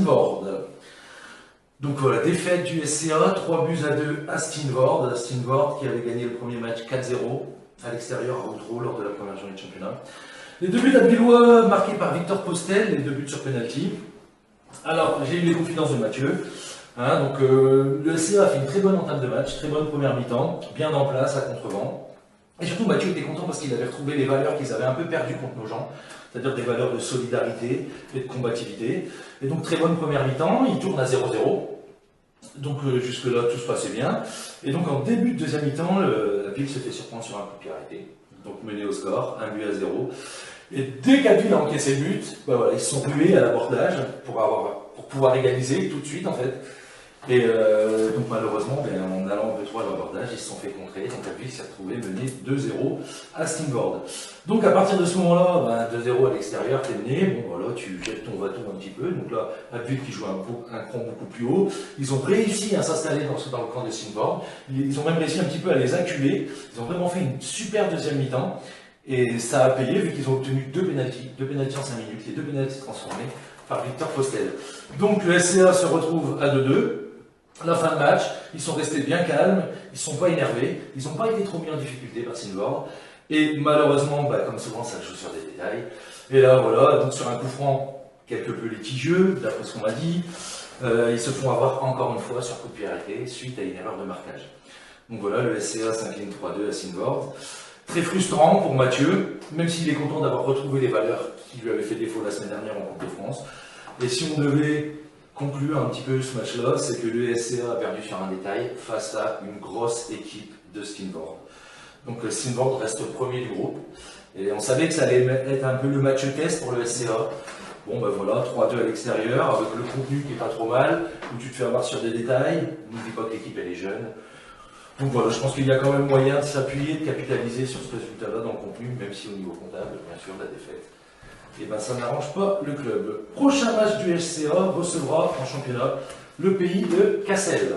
Steenvoorde. Donc voilà, défaite du SCA, 3-2 à Steenvoorde. Steenvoorde qui avait gagné le premier match 4-0 à l'extérieur à Outreau lors de la première journée de championnat. Les deux buts abvillois marqués par Victor Postel, les deux buts sur penalty. Alors, j'ai eu les confidences de Mathieu. Donc, le SCA a fait une très bonne entame de match, très bonne première mi-temps, bien en place, à contre-vent. Et surtout, Mathieu était content parce qu'il avait retrouvé les valeurs qu'ils avaient un peu perdues contre nos gens, c'est-à-dire des valeurs de solidarité et de combativité. Et donc, très bonne première mi-temps, il tourne à 0-0. Donc, jusque-là, tout se passait bien. Et donc, en début de deuxième mi-temps, la ville se fait surprendre sur un coup de pied arrêté. Donc, mené au score, 1-0. Et dès qu'Abbeville a encaissé le but, voilà, ils se sont rués à l'abordage pour pouvoir égaliser tout de suite, en fait. Et donc malheureusement, en allant 2-3 à l'abordage, ils se sont fait contrer. Donc Abbeville s'est retrouvé mené 2-0 à Steenvoorde. Donc à partir de ce moment-là, 2-0 à l'extérieur, t'es mené. Bon voilà, tu jettes ton bateau un petit peu. Donc là, Abbeville qui joue un cran beaucoup plus haut. Ils ont réussi à s'installer dans le camp de Steenvoorde. Ils ont même réussi un petit peu à les acculer. Ils ont vraiment fait une super deuxième mi-temps. Et ça a payé vu qu'ils ont obtenu deux pénaltys en 5 minutes. Les deux pénaltys transformés par Victor Postel. Donc le SCA se retrouve à 2-2. À la fin de match, ils sont restés bien calmes, ils ne sont pas énervés, ils n'ont pas été trop mis en difficulté par Steenvoorde. Et malheureusement, comme souvent, ça joue sur des détails. Et là, voilà, donc sur un coup franc quelque peu litigieux, d'après ce qu'on m'a dit, ils se font avoir encore une fois sur coup de pied arrêté suite à une erreur de marquage. Donc voilà, le SCA s'incline 3-2 à Steenvoorde. Très frustrant pour Mathieu, même s'il est content d'avoir retrouvé les valeurs qui lui avaient fait défaut la semaine dernière en Coupe de France. Et si on devait conclure un petit peu ce match-là, c'est que le SCA a perdu sur un détail face à une grosse équipe de Steenvoorde. Donc Steenvoorde reste premier du groupe. Et on savait que ça allait être un peu le match test pour le SCA. Bon voilà, 3-2 à l'extérieur, avec le contenu qui est pas trop mal, où tu te fais avoir sur des détails. N'oublie pas que l'équipe elle est jeune. Donc voilà, je pense qu'il y a quand même moyen de s'appuyer, de capitaliser sur ce résultat-là dans le contenu, même si au niveau comptable, bien sûr, la défaite. Et ça n'arrange pas le club. Prochain match du SCA recevra en championnat le pays de Cassel.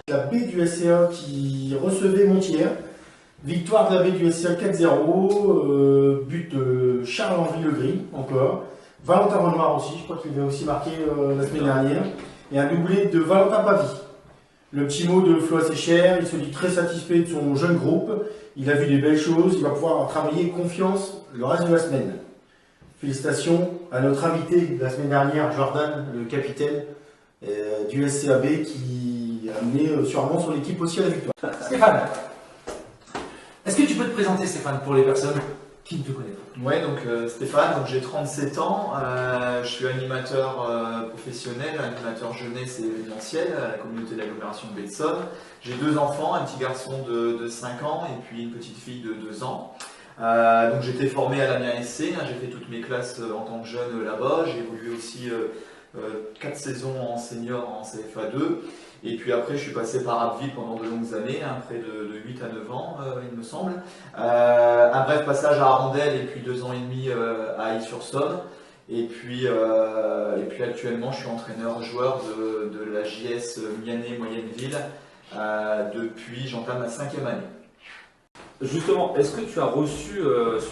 La B du SCA qui recevait Montière. Victoire de la B du SCA 4-0. But de Charles-Henri Legris encore. Valentin Renoir aussi, je crois qu'il avait aussi marqué la semaine dernière. Et un doublé de Valentin Pavie. Le petit mot de Flo Séchère, il se dit très satisfait de son jeune groupe. Il a vu des belles choses, il va pouvoir travailler confiance le reste de la semaine. Félicitations à notre invité de la semaine dernière, Jordan, le capitaine du SCAB, qui a amené sûrement son équipe aussi à la victoire. Stéphane, est-ce que tu peux te présenter, Stéphane, pour les personnes qui ne te connaissent pas? Ouais, donc Stéphane, donc j'ai 37 ans, je suis animateur professionnel, animateur jeunesse et événementiel à la communauté d'agglomération de Baie-de-Somme. J'ai 2 enfants, un petit garçon de 5 ans et puis une petite fille de 2 ans. Donc j'étais formé à l'Amiens SC, j'ai fait toutes mes classes en tant que jeune là-bas, j'ai évolué aussi 4 saisons en senior en CFA2. Et puis après, je suis passé par Abbeville pendant de longues années, près de 8 à 9 ans, il me semble. Un bref passage à Arondel et puis 2 ans et demi à Aix-sur-Somme. Et puis actuellement, je suis entraîneur-joueur de la JS Mianet Moyenne-Ville. Depuis, j'entame ma 5e année. Justement, est-ce que tu as reçu,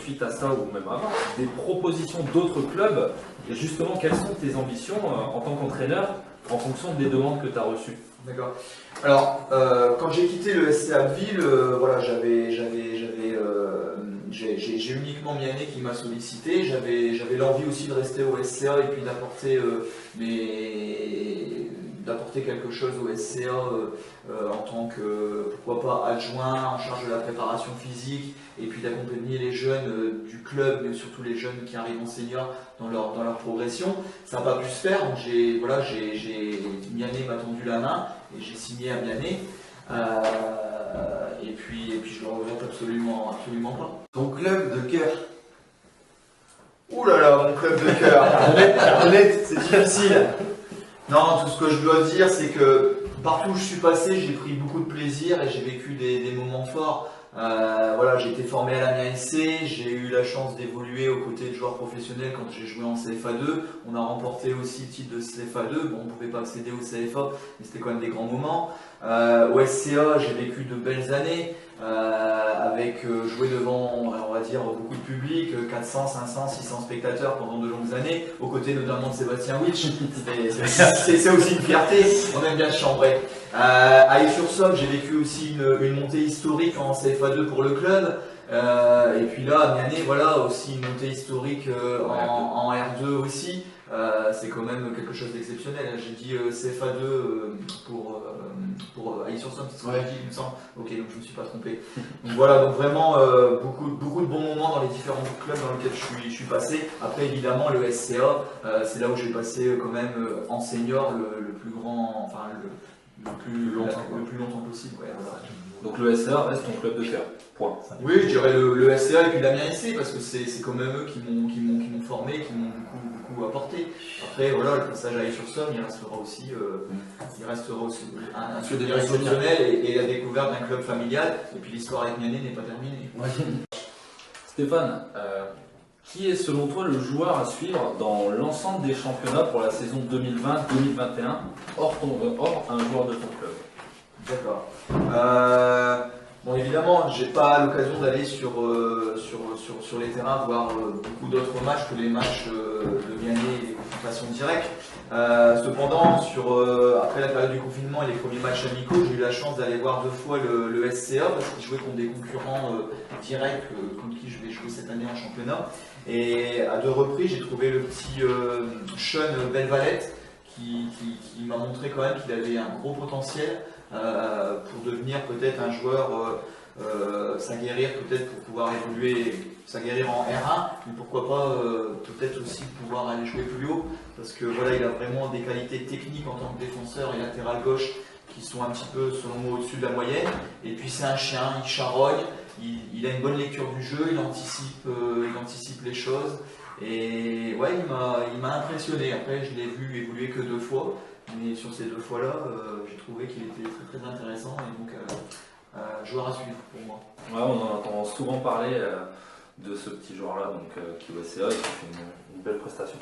suite à ça ou même avant, des propositions d'autres clubs? Et justement, quelles sont tes ambitions en tant qu'entraîneur en fonction des demandes que tu as reçues? D'accord. Alors, quand j'ai quitté le SC Abbeville, voilà, j'ai uniquement Mianet qui m'a sollicité. J'avais l'envie aussi de rester au SCA et puis d'apporter quelque chose au SCA en tant que, pourquoi pas, adjoint en charge de la préparation physique et puis d'accompagner les jeunes du club, mais surtout les jeunes qui arrivent en senior dans leur progression. Ça n'a pas pu se faire, donc Mianet m'a tendu la main et j'ai signé à Mianet. Et puis je le regrette absolument pas. Ton club de cœur? Ouh là là, mon club de cœur. Honnête, c'est difficile. Non, tout ce que je dois dire, c'est que partout où je suis passé, j'ai pris beaucoup de plaisir et j'ai vécu des moments forts. Voilà, j'ai été formé à l'Amiens SC, j'ai eu la chance d'évoluer aux côtés de joueurs professionnels quand j'ai joué en CFA2. On a remporté aussi le titre de CFA2. Bon, on ne pouvait pas accéder au CFA, mais c'était quand même des grands moments. Au SCA, j'ai vécu de belles années, avec jouer devant, on va dire, beaucoup de public, 400, 500, 600 spectateurs pendant de longues années, aux côtés notamment de Sébastien Witch. C'est aussi une fierté, on aime bien se chambrer. À Aix-sur-Somme, j'ai vécu aussi une montée historique en CFA2 pour le club. Et puis là, à Mianet, voilà, aussi une montée historique en R2 aussi. C'est quand même quelque chose d'exceptionnel. J'ai dit CFA2 pour Aix-sur-Somme, c'est ce que j'ai dit, il me semble. Ok, donc je ne me suis pas trompé. Donc voilà, donc vraiment beaucoup de bons moments dans les différents clubs dans lesquels je suis passé. Après, évidemment, le SCA, c'est là où j'ai passé quand même en senior le plus grand, enfin le plus longtemps possible. Ouais, voilà. Donc le SCA reste ton club de cœur. Point. Oui, je dirais le SCA et puis l'Amiens SC parce que c'est quand même eux qui m'ont formé, qui m'ont beaucoup apporté. Après, voilà, le passage à Aix-sur-Somme, il restera aussi un souvenir exceptionnel et la découverte d'un club familial. Et puis l'histoire avec Mianet n'est pas terminée. Stéphane, qui est selon toi le joueur à suivre dans l'ensemble des championnats pour la saison 2020-2021, hors un joueur de ton club? D'accord. Bon, évidemment, j'ai pas l'occasion d'aller sur les terrains voir beaucoup d'autres matchs que les matchs de Mianet et les confrontations directes. Cependant, après la période du confinement et les premiers matchs amicaux, j'ai eu la chance d'aller voir 2 fois le SCA parce que je jouais contre des concurrents directs contre qui je vais jouer cette année en championnat. Et à 2 reprises, j'ai trouvé le petit Sean Belvalette qui m'a montré quand même qu'il avait un gros potentiel. Pour devenir peut-être un joueur, s'aguerrir peut-être pour pouvoir évoluer, s'aguerrir en R1, mais pourquoi pas peut-être aussi pouvoir aller jouer plus haut, parce que voilà, il a vraiment des qualités techniques en tant que défenseur et latéral gauche qui sont un petit peu, selon moi, au-dessus de la moyenne. Et puis c'est un chien, il charogne, il a une bonne lecture du jeu, il anticipe les choses. Et ouais, il m'a impressionné. Après, je l'ai vu évoluer que 2 fois. Mais sur ces 2 fois-là, j'ai trouvé qu'il était très très intéressant et donc joueur à suivre pour moi. Ouais, on en entend souvent parler de ce petit joueur-là, donc qui est au SCA et qui fait une belle prestation.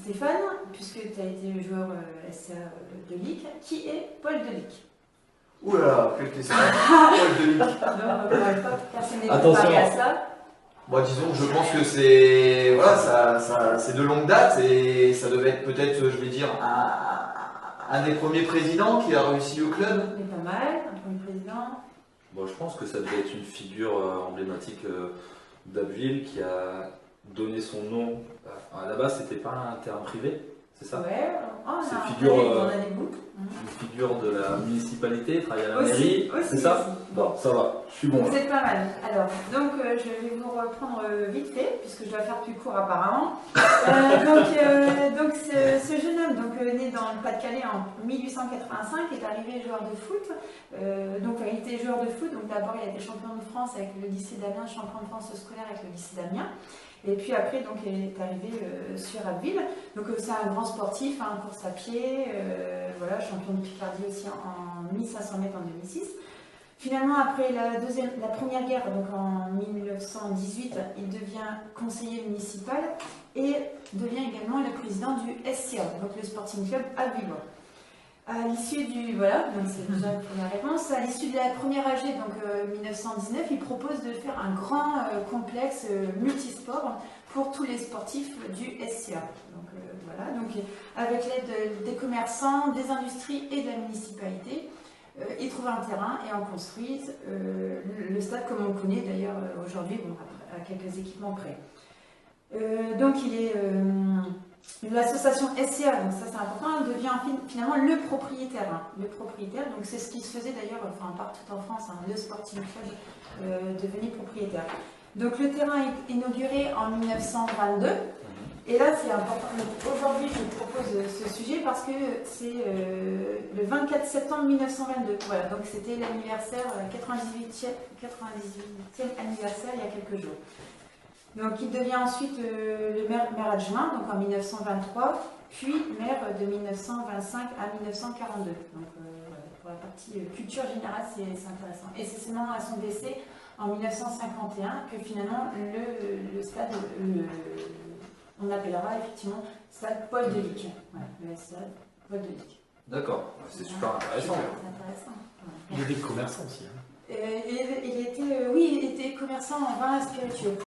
Stéphane, puisque tu as été le joueur SCA de Ligue, qui est Paul Delic? Ouh là là, quelle question. Paul Delic. Personne n'est préparé à ça. Bon, disons que je pense que c'est voilà, c'est de longue date et ça devait être peut-être, je vais dire, un des premiers présidents qui a réussi au club. Mais pas mal, un premier président. Bon, je pense que ça devait être une figure emblématique d'Abbeville qui a donné son nom. À la base, c'était pas un terrain privé, c'est ça? Ouais, c'est on figure, a des bouts. une figure de la municipalité, travaille à la Aussi, mairie, aussi, c'est ça? aussi. Bon, ça va, je suis bon. Vous Là. êtes pas mal. Alors, donc je vais vous reprendre vite fait, puisque je dois faire plus court apparemment. Donc ce jeune homme, né dans le Pas-de-Calais en 1885, est arrivé joueur de foot. Donc il était joueur de foot, donc d'abord il a été champion de France avec le lycée d'Amiens, champion de France scolaire avec le lycée d'Amiens. Et puis après, donc, il est arrivé sur Abbeville. Donc c'est un grand sportif, course à pied, voilà, champion de Picardie aussi en 1500 mètres en 2006. Finalement, après la première guerre, donc en 1918, il devient conseiller municipal et devient également le président du SCA, donc le Sporting Club Abbeville. À l'issue donc c'est déjà une première réponse. À l'issue de la première AG, donc 1919, il propose de faire un grand complexe multisport pour tous les sportifs du SCA. Donc voilà, donc avec l'aide des commerçants, des industries et de la municipalité, ils trouvent un terrain et en construisent le stade comme on le connaît d'ailleurs aujourd'hui, à quelques équipements près. Donc il est l'association SCA, donc ça c'est important, devient finalement le propriétaire. Donc c'est ce qui se faisait d'ailleurs partout en France, le Sporting Club devenait propriétaire. Donc le terrain est inauguré en 1922. Et là, c'est important. Aujourd'hui, je vous propose ce sujet parce que c'est le 24 septembre 1922. Voilà, donc c'était l'anniversaire, 98e anniversaire il y a quelques jours. Donc il devient ensuite le maire adjoint, donc en 1923, puis maire de 1925 à 1942. Donc voilà, pour la partie partie culture générale, c'est intéressant. Et c'est seulement à son décès en 1951 que finalement le stade, on appellera effectivement stade Paul de Lic. Ouais, le stade Paul de Lic. D'accord, c'est super intéressant. C'est intéressant. Ouais. Il y a des commerçants aussi. Hein. Il était commerçant en vin spiritueux.